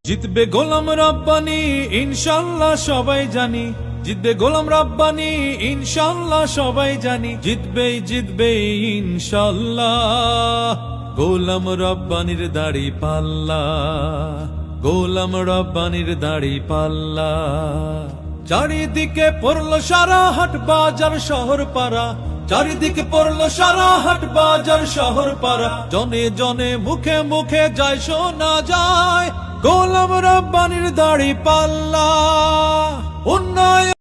জিতবে গোলাম রব্বানি ইনশাল্লাহ সবাই জানি, জিতবে গোলাম রব্বানি ইনশাল্লাহ সবাই জানি, জিতবেই জিতবেই ইনশাল্লাহ গোলাম রব্বানির দাড়ি পাল্লা, গোলাম রব্বানির দাড়ি পাল্লা। চারিদিকে পড়লো সারা হাট বাজার শহর পাড়া, চারিদিকে পড়লো সারা হাট বাজার শহর পাড়া, জনে জনে মুখে মুখে যায় শোনা যায় গোলাম রব্বানির দাড়ি পাল্লা। উন্নয়ন